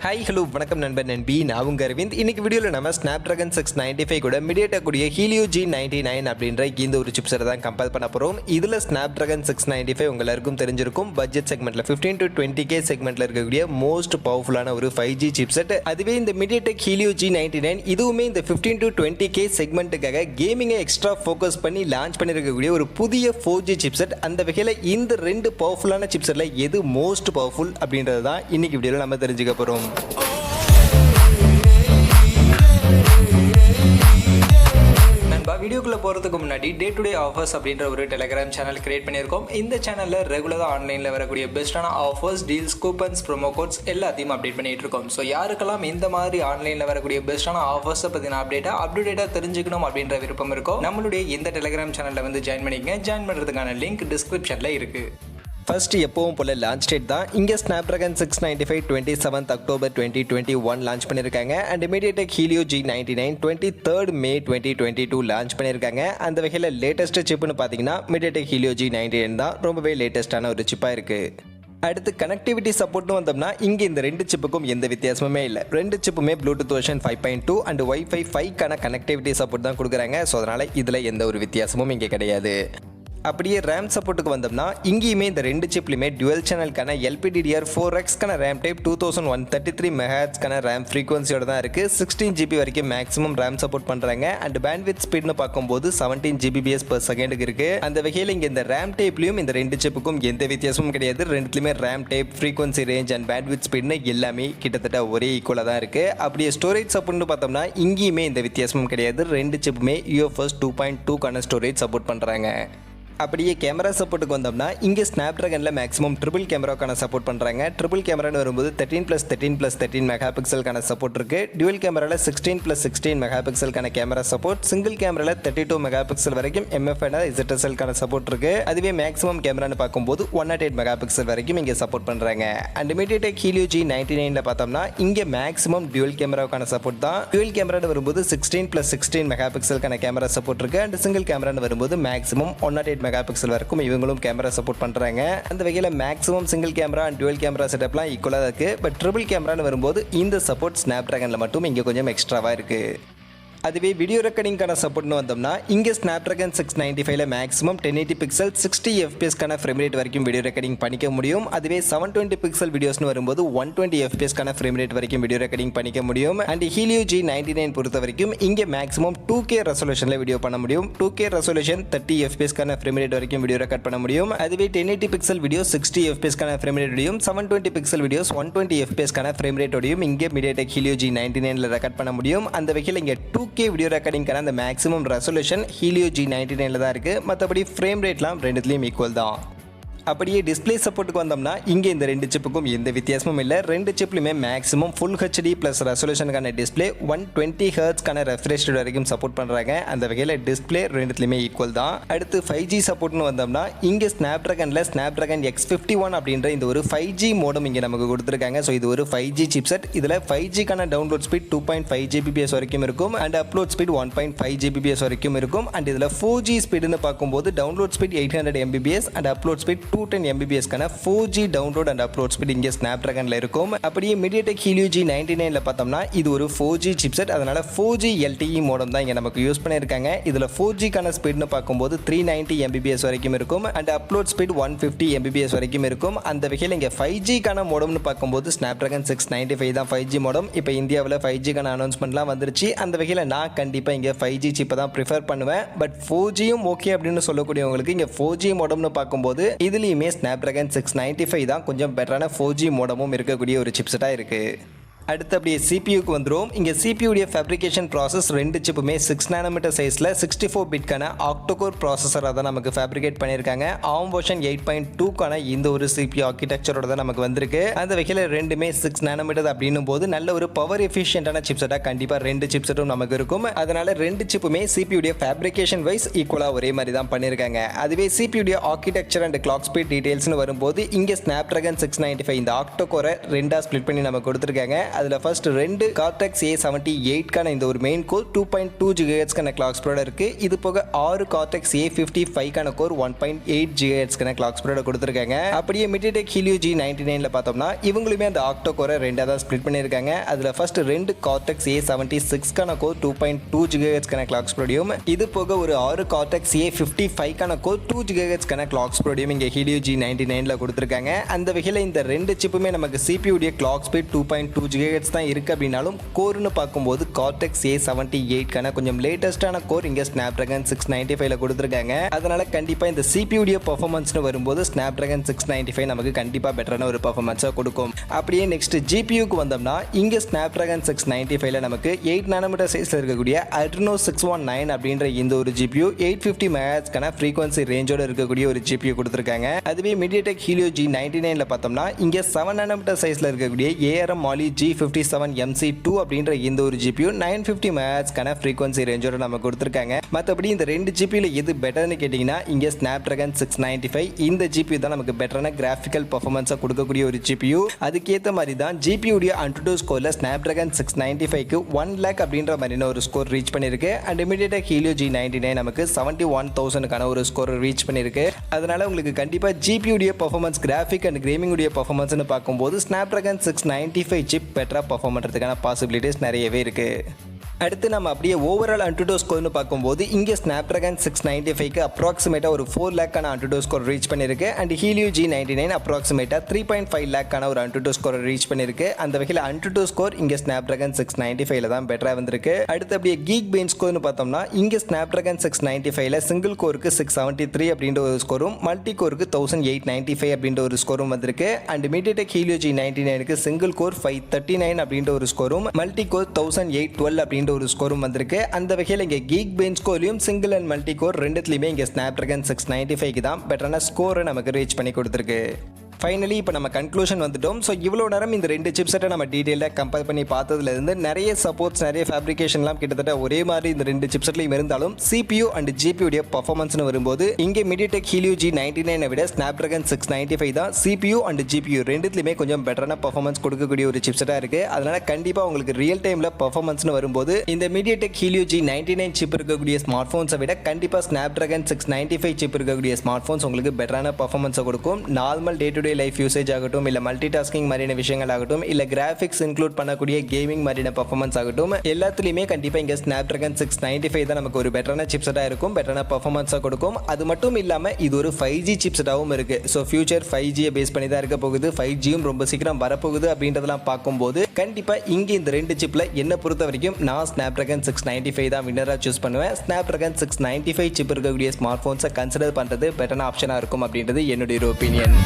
Hi hello வணக்கம் நண்பன் நண்பி நான் உங்கள் அரவிந்த். இன்னைக்கு வீடியோவில் நம்ம Snapdragon 695 கூட MediaTek கூடிய Helio G99 அப்படின்ற இந்த ஒரு சிப்செட் தான் கம்பேர் பண்ண போகிறோம். இதில் Snapdragon 695 உங்கள் எல்லாருக்கும் தெரிஞ்சிருக்கும். பட்ஜெட் செக்மெண்ட்டில் 15 to 20K செக்மெண்ட்டில் இருக்கக்கூடிய மோஸ்ட் பவர்ஃபுல்லான ஒரு 5G சிப்செட். அதுவே இந்த MediaTek Helio G99 இதுவுமே இந்த 15 to 20K செக்மெண்ட்டுக்காக கேமிங்கை எக்ஸ்ட்ரா ஃபோக்கஸ் பண்ணி லான்ச் பண்ணியிருக்கக்கூடிய ஒரு புதிய 4G சிப்செட். அந்த வகையில் இந்த ரெண்டு பவர்ஃபுல்லான சிப்செட்டில் எது மோஸ்ட் பவர்ஃபுல் அப்படின்றது தான் இன்னைக்கு வீடியோவில் நம்ம தெரிஞ்சுக்க போகிறோம். வீடியோக்குள்ள போகிறதுக்கு முன்னாடி டே டு டே ஆஃபர்ஸ் அப்படின்ற ஒரு டெலிகிராம் சேனல் கிரியேட் பண்ணியிருக்கோம். இந்த சேனலில் ரெகுலராக ஆன்லைனில் வரக்கூடிய பெஸ்ட்டான offers, deals, coupons, promo quotes எல்லாத்தையும் அப்டேட் பண்ணிட்டு இருக்கோம். ஸோ யாருக்கெல்லாம் இந்த மாதிரி ஆன்லைனில் வரக்கூடிய பெஸ்ட்டான ஆஃபர்ஸை பற்றின அப்டேட்டாக தெரிஞ்சுக்கணும் அப்படின்ற விருப்பம் இருக்கோ நம்மளுடைய இந்த டெலிகிராம் சேனலில் வந்து ஜாயின் பண்ணிக்கங்க. ஜாயின் பண்ணுறதுக்கான லிங்க் டிஸ்கிரிப்ஷனில் இருக்குது. ஃபர்ஸ்ட் எப்பவும் போல லான்ச் டேட் தான். இங்கே Snapdragon 695 27th October 2021 லான்ச் பண்ணியிருக்காங்க. And MediaTek Helio G99 23rd May 2022 launch பண்ணியிருக்காங்க. அந்த வகையில் லேட்டஸ்ட் சிப்னு பார்த்தீங்கன்னா MediaTek Helio G99 தான் ரொம்பவே லேட்டஸ்டான ஒரு சிப்பாக இருக்குது. அடுத்து கனெக்டிவிட்டி சப்போர்ட்னு வந்தோம்னா இங்கே இந்த ரெண்டு சிப்புக்கும் எந்த வித்தியாசமுமே இல்லை. ரெண்டு சிப்புமே ப்ளூடூத் வெர்ஷன் 5.2 அண்ட் Wi-Fi 5க்கான கனெக்டிவிட்டி சப்போர்ட் தான் கொடுக்குறாங்க. ஸோ அதனால் இதில் எந்த ஒரு வித்தியாசமும் இங்கே கிடையாது. அப்படியே ரேம் சப்போர்ட்டுக்கு வந்தோம்னா இங்கேயுமே இந்த ரெண்டு சிப்லையுமே டுவெல் சேனலுக்கான LPDDR4Xக்கான ரேம் டைப் 2133 MHzக்கான ரேம் ஃப்ரீக்வன்சியோட தான் இருக்குது. 16 GB வரைக்கும் மேக்ஸிமம் ரேம் சப்போர்ட் பண்ணுறாங்க. அண்ட் பேண்ட்வித் ஸ்பீட்னு பார்க்கும்போது 17 Gbps/s இருக்குது. அந்த வகையில் இங்கே இந்த ரேம் டைப்லையும் இந்த ரெண்டு சிப்புக்கும் எந்த வித்தியாசமும் கிடையாது. ரெண்டுத்துலையுமே RAM type, frequency range and bandwidth ஸ்பீட்னு எல்லாமே கிட்டத்தட்ட ஒரே ஈக்குவலாக தான் இருக்குது. அப்படியே ஸ்டோரேஜ் சப்போர்ட்னு பார்த்தோம்னா இங்கேயுமே இந்த வித்தியாசமும் கிடையாது. ரெண்டு சிப்புமே UFS 2.2க்கான ஸ்டோரேஜ் சப்போர்ட் பண்ணுறாங்க. அப்படியே கேமரா சப்போர்ட்டுக்கு வந்தோம்னா இங்கே ஸ்னாப்ட்ராகனில் மேக்ஸிமம் ட்ரிபிள் கேமராக்கான சப்போர்ட் பண்ணுறாங்க. ட்ரிபிள் கேமரான்னு வரும்போது 13+13+13 மெகாபிக்சலுக்கான சப்போர்ட் இருக்குது. டியூவல் கேமராவில் 16+16 மெகாபிக்சலுக்கான கேமரா சப்போர்ட். சிங்கிள் கேமராவில் 32 மெகாபிக்சல் வரைக்கும் MFI ZSLக்கான சப்போர்ட் இருக்குது. அதுவே மேக்ஸிமம் கேமரான்னு பார்க்கும்போது 108 மெகாபிக்சல் வரைக்கும் இங்கே சப்போர்ட் பண்ணுறாங்க. அண்ட் MediaTek Helio G99 பார்த்தோம்னா இங்கே மேக்ஸிமம் டியூவல் கேமராவுக்கான சப்போர்ட் தான். டியூவல் கேமரான்னு வரும்போது 16+16 மெகாபிக்சலுக்கான கேமரா சப்போர்ட் இருக்குது. அண்ட் சிங்கிள் கேமரான்னு வரும்போது மேக்ஸிமம் 108 மெகாபிக்சல் வரைக்கும் இவங்களும் கேமரா சப்போர்ட் பண்றாங்க. அந்த வகையில் maximum single camera and dual camera செட்டப்லாம் ஈக்குவலாக இருக்கு. பட் ட்ரிபிள் கேமரான்னு வரும்போது இந்த சப்போர்ட் ஸ்னாப்ட்ராகனில் மட்டும் இங்கே கொஞ்சம் எக்ஸ்ட்ராவாக இருக்கு. அதுவே வீடியோ ரெக்கார்டிங்கான சப்போர்ட்னு வந்தோம்னா இங்கே Snapdragon 695ல மேக்ஸிமம் 1080 பிக்சல் 60 fpsக்கான ஃப்ரேம் ரேட் வரைக்கும் வீடியோ ரெக்கார்டிங் பண்ணிக்க முடியும். அதுவே 720 பிக்சல் வீடியோஸ்னு வரும்போது 120 fpsக்கான ஃப்ரேம் ரேட் வரைக்கும் வீடியோ ரெக்கார்டிங் பண்ணிக்க முடியும். அண்ட் Helio G99 பொறுத்த வரைக்கும் இங்கே மேக்ஸிமம் 2K ரெசல்யூஷனில் வீடியோ பண்ண முடியும். 2K ரெசல்யூஷன் 30 fpsக்கான ஃப்ரேம் ரேட் வரைக்கும் வீடியோ ரெக்கார்ட் பண்ண முடியும். அதுவே 1080 பிக்சல் வீடியோ 60 fpsக்கான ஃப்ரேம் ரேட் ஓடியும் 720 பிக்சல் வீடியோஸ் 120 fpsக்கான ஃப்ரேம் ரேட் ஓடியும் இங்கே MediaTek Helio G99ல ரெக்கார்ட் பண்ண முடியும். அந்த வகையில் இங்கே 2K வீடியோ ரெக்கார்டிங் அந்த மேக்ஸிமம் ரெசல்யூஷன் Helio G99ல தான் இருக்கு. மற்றபடி ஃப்ரேம் ரேட்லாம் ரெண்டுத்துலயும் ஈக்குவல் தான். அப்படியே டிஸ்பிளே சப்போர்ட்டுக்கு வந்தோம்னா இங்கே இந்த ரெண்டு சிப்புக்கும் எந்த வித்தியாசமும் இல்லை. ரெண்டு சிப்லையுமே மேக்ஸிமம் ஃபுல் HD ப்ளஸ் ரெசல்யூஷனுக்கான டிஸ்பிளே 120 ஹெர்ட்ஸ்க்கான ரெஃப்ரெஷ் வரைக்கும் சப்போர்ட் பண்ணுறாங்க. அந்த வகையில் டிஸ்பிளே ரெண்டுத்துலையுமே ஈக்குவல் தான். அடுத்து 5G சப்போர்ட்னு வந்தோம்னா இங்கே ஸ்னாப்ட்ராகனில் Snapdragon X51 அப்படின்ற இந்த ஒரு 5G மோடம் இங்கே நமக்கு கொடுத்துருக்காங்க. ஸோ இது ஒரு 5G சிப்செட். இதில் 5Gக்கான டவுன்லோட் ஸ்பீட் 2.5 Gbps வரைக்கும் இருக்கும். அண்ட் அப்லோட் ஸ்பீட் 1.5 Gbps வரைக்கும் இருக்கும். அண்ட் இதில் 4G ஸ்பீடுன்னு பார்க்கும்போது download speed 800 Mbps and upload speed 210 Mbps-க்கான 4G download and upload speed இங்கே Snapdragonல இருக்கும். அப்படியே MediaTek Helio G99ல பார்த்தோம்னா இது ஒரு 4G சிப்செட். அதனால 4G LTE மோடம் தான் இங்கே நமக்கு யூஸ் பண்ணியிருக்காங்க. இதில் 4Gக்கான ஸ்பீட்னு பார்க்கும்போது 390 Mbps வரைக்கும் இருக்கும். அண்ட் அப்லோட் ஸ்பீட் 150 Mbps வரைக்கும் இருக்கும். அந்த வகையில் இங்கே 5Gக்கான மோடம்னு பார்க்கும்போது Snapdragon 695 தான் 5G மோடம். இப்போ இந்தியாவில் 5Gக்கான அனௌன்ஸ்மெண்ட்லாம் வந்துருச்சு. அந்த வகையில் நான் கண்டிப்பாக இங்கே 5G சிப்பை தான் ப்ரிஃபர் பண்ணுவேன். பட் 4Gயும் ஓகே அப்படின்னு சொல்லக்கூடியவங்களுக்கு இங்கே 4G மோடம்னு பார்க்கும்போது இதுலேயுமே Snapdragon 695 தான் கொஞ்சம் பெட்டரான 4G மோடமும் இருக்கக்கூடிய ஒரு சிப்செட்டாக இருக்குது. அடுத்து அப்படியே சிபியூக்கு வந்துடும். இங்கே சிபியூடைய ஃபேப்ரிகேஷன் ப்ராசஸ் ரெண்டு சிப்புமே 6 nm சைஸில் 64 பிட்கான ஆக்டோகோர் ப்ராசஸராக தான் நமக்கு ஃபேப்ரிகேட் பண்ணியிருக்காங்க. ARM வெர்ஷன் 8.2க்கான இந்த ஒரு சிபியூ ஆர்கிடெக்சரோட தான் நமக்கு வந்திருக்கு. அந்த வகையில் ரெண்டுமே 6 nm அப்படின்னும் போது நல்ல ஒரு பவர் எஃபிஷியன்டான சிப்செட்டாக கண்டிப்பாக ரெண்டு சிப்செட்டும் நமக்கு இருக்கும். அதனால ரெண்டு சிப்புமே சிபியூடைய ஃபேப்ரிகேஷன் வைஸ் ஈக்குவலாக ஒரே மாதிரி தான் பண்ணியிருக்காங்க. அதுவே சிபியூடைய ஆர்கிடெக்சர் அண்ட் கிளாக் ஸ்பீட் டீடைல்ஸ்னு வரும்போது இங்கே Snapdragon 695 இந்த ஆக்டோகோரை ரெண்டாக ஸ்ப்ளிட் பண்ணி நமக்கு கொடுத்துருக்காங்க. அதில் ஃபர்ஸ்ட் 2 கார்டெக்ஸ் A78க்கான இந்த ஒரு மெயின் கோர் 2.2 GHz கிளாக் ஸ்பீடோட இருக்கு. இது போக 6 கார்டெக்ஸ் A55க்கான கோர் 1.8 GHz கிளாக் ஸ்பீடோட கொடுத்துருக்காங்க. அப்படியே MediaTek Helio G99ல பார்த்தோம்னா இவங்களுமே அந்த ஆக்டோ கோரை ரெண்டா தான் ஸ்ப்ளிட் பண்ணியிருக்காங்க. அதில் ஃபர்ஸ்ட் 2 கார்டெக்ஸ் A76க்கான கோர் 2.2 GHz கிளாக் ஸ்பீடோடையும், இது போக ஒரு 6 கார்டெக்ஸ் A55க்கான கோர் 2 GHz கிளாக் ஸ்பீடோடையும் இங்கே Helio G99ல கொடுத்துருக்காங்க. அந்த வகையில் இந்த ரெண்டு சிப்புமே நமக்கு CPU உடைய கிளாக் ஸ்பீட் 2.2 GHz தான் இருக்கு அப்படின்னாலும் கோர்னு பார்க்கும்போது கார்டெக்ஸ் A78க்கான கொஞ்சம் லேட்டஸ்டான கோர் இங்கே Snapdragon 695ல கொடுத்துருக்காங்க. அதனால கண்டிப்பா இந்த CPU உடைய பெர்ஃபார்மன்ஸ்னு வரும்போது Snapdragon 695 நமக்கு கண்டிப்பா பெட்டரான ஒரு பெர்ஃபார்மன்ஸை கொடுக்கும். அப்படியே நெக்ஸ்ட் GPUக்கு வந்தோம்னா இங்கே Snapdragon 695ல நமக்கு 8 nm சைஸ்ல இருக்கக்கூடிய Adreno 619 அப்படின்ற இந்த ஒரு GPU 850 MHz ஃப்ரீக்வன்சி ரேஞ்சோட இருக்கக்கூடிய ஒரு GPU கொடுத்துருக்காங்க. அதுவே MediaTek Helio G99ல பார்த்தோம்னா இங்கே 7 nm சைஸ்ல இருக்கக்கூடிய ARM Mali G57MC2 அப்படின்ற இந்த ஒரு GPU 950 MHz ஃப்ரீக்வன்சி ரேஞ்சோட நம்ம கொடுத்துருக்காங்க. மற்றபடி இந்த ரெண்டு GPUல எது பெட்டர்னு கேட்டிங்கன்னா இங்கே Snapdragon 695 இந்த GPU தான் நமக்கு பெட்டரான கிராஃபிக்கல் பர்ஃபார்மன்ஸை கொடுக்கக்கூடிய ஒரு GPU. அதுக்கேற்ற மாதிரி தான் GPU உடைய AnTuTu ஸ்கோரில் Snapdragon 695க்கு 1 lakh அப்படின்ற மாதிரியான ஒரு ஸ்கோர் ரீச் பண்ணியிருக்கு. அண்ட் MediaTek Helio G99 நமக்கு 71,000க்கான ஒரு ஸ்கோர் ரீச் பண்ணியிருக்கு. அதனால உங்களுக்கு கண்டிப்பாக GPU உடைய பர்ஃபார்மன்ஸ் கிராஃபிக் அண்ட் கேமிங் உடைய பர்ஃபார்மன்ஸ்னு பார்க்கும்போது Snapdragon 695 சிப் பெட்டராக பர்ஃபார்ம் பண்ணுறதுக்கான பாசிபிலிட்டிஸ் நிறையவே இருக்குது. அடுத்து நம்ம அப்படியே ஓவரால் AnTuTu ஸ்கோர்னு பார்க்கும்போது இங்கே Snapdragon 695க்கு அப்ராக்சிமேட்டாக ஒரு 4 lakh AnTuTu ஸ்கோர் ரீச் பண்ணியிருக்கு. அண்ட் Helio G99 அப்ராக்சிமேட்டாக 3.5 lakh ஒரு AnTuTu ஸ்கோர் ரீச் பண்ணியிருக்கு. அந்த வகையில் AnTuTu ஸ்கோர் இங்கே Snapdragon 695ல தான் பெட்டராக வந்திருக்கு. அடுத்து அப்படியே கீக் பெஞ்ச் ஸ்கோர்னு பார்த்தோம்னா இங்கே Snapdragon 695ல சிங்கிள் கோருக்கு 673 அப்படின்ற ஒரு ஸ்கோரும், மல்டி கோருக்கு 1895 அப்படின்ற ஒரு ஸ்கோரும் வந்திருக்கு. அண்ட் MediaTek Helio G99க்கு சிங்கிள் கோர் 539 அப்படின்ற ஒரு ஸ்கோரும், மல்டி கோர் 1812 அப்படின்ற ஒரு ஸ்கோரும் வந்திருக்கு. அந்த வகையில் இங்கே கீக் பெஞ்ச் ஸ்கோர்லையும் சிங்கிள் அண்ட் மல்டி கோர் ரெண்டுத்துலையுமே இங்கே Snapdragon 695க்கு தான் பெட்டரான ஸ்கோரை நமக்கு ரீச் பண்ணி கொடுத்துருக்கு. ஃபைனலி இப்போ நம்ம கன்க்ளூஷன் வந்துட்டோம். ஸோ இவ்வளோ நேரம் இந்த ரெண்டு சிப்செட்டை நம்ம டீட்டெயிலாக கம்பேர் பண்ணி பார்த்ததுலேருந்து நிறைய சப்போர்ட்ஸ், நிறைய ஃபேப்ரிகேஷன்லாம் கிட்டத்தட்ட ஒரே மாதிரி இந்த ரெண்டு சிப்செட்லையும் இருந்தாலும் CPU அண்ட் GPU உடைய பர்ஃபார்மன்ஸ்னு வரும்போது இங்கே MediaTek Helio G99 விட Snapdragon 695 தான் CPU அண்ட் GPU ரெண்டுத்துலையுமே கொஞ்சம் பெட்டரான பர்ஃபார்மன்ஸ் கொடுக்கக்கூடிய ஒரு சிப்செட்டாக இருக்குது. அதனால் கண்டிப்பாக உங்களுக்கு ரியல் டைமில் பர்ஃபார்மன்ஸ்னு வரும்போது இந்த MediaTek Helio G99 சிப் இருக்கக்கூடிய ஸ்மார்ட் ஃபோன்ஸை விட கண்டிப்பாக Snapdragon 695 சிப் இருக்கக்கூடிய ஸ்மார்ட் ஃபோன்ஸ் உங்களுக்கு பெட்டரான பர்ஃபார்மன்ஸை கொடுக்கும். Normal day to day life usage ஆகட்டும், இல்லை மல்டி டாஸ்கிங் மாதிரியான விஷயங்கள் ஆகட்டும், இல்லை கிராஃபிக்ஸ் இன்க்ளூட் பண்ணக்கூடிய கேமிங் மாதிரியான பர்ஃபார்மன்ஸ் ஆகட்டும், எல்லாத்துலேயுமே கண்டிப்பாக இங்கே Snapdragon 695 தான் நமக்கு ஒரு பெட்டரான சிப்செட்டாக இருக்கும், பெட்டரான பர்ஃபார்மன்ஸாக கொடுக்கும். அது மட்டும் இல்லாமல் இது ஒரு 5G சிப்செட்டாகவும் இருக்குது. ஸோ ஃபியூச்சர் 5G பேஸ் பண்ணி தான் இருக்க போகுது. 5Gயும் ரொம்ப சீக்கிரம் வரப்போகுது அப்படின்றதெல்லாம் பார்க்கும்போது கண்டிப்பாக இங்கே இந்த ரெண்டு சிப்பில் என்ன பொறுத்த வரைக்கும் நான் Snapdragon 695 தான் வின்னராக சூஸ் பண்ணுவேன். Snapdragon 695 சிப் இருக்கக்கூடிய ஸ்மார்ட் ஃபோன்ஸை கன்சிடர் பண்ணுறது பெட்டரான ஆப்ஷனாக இருக்கும் அப்படின்றது என்னுடைய ஒரு ஒப்பீனியன்.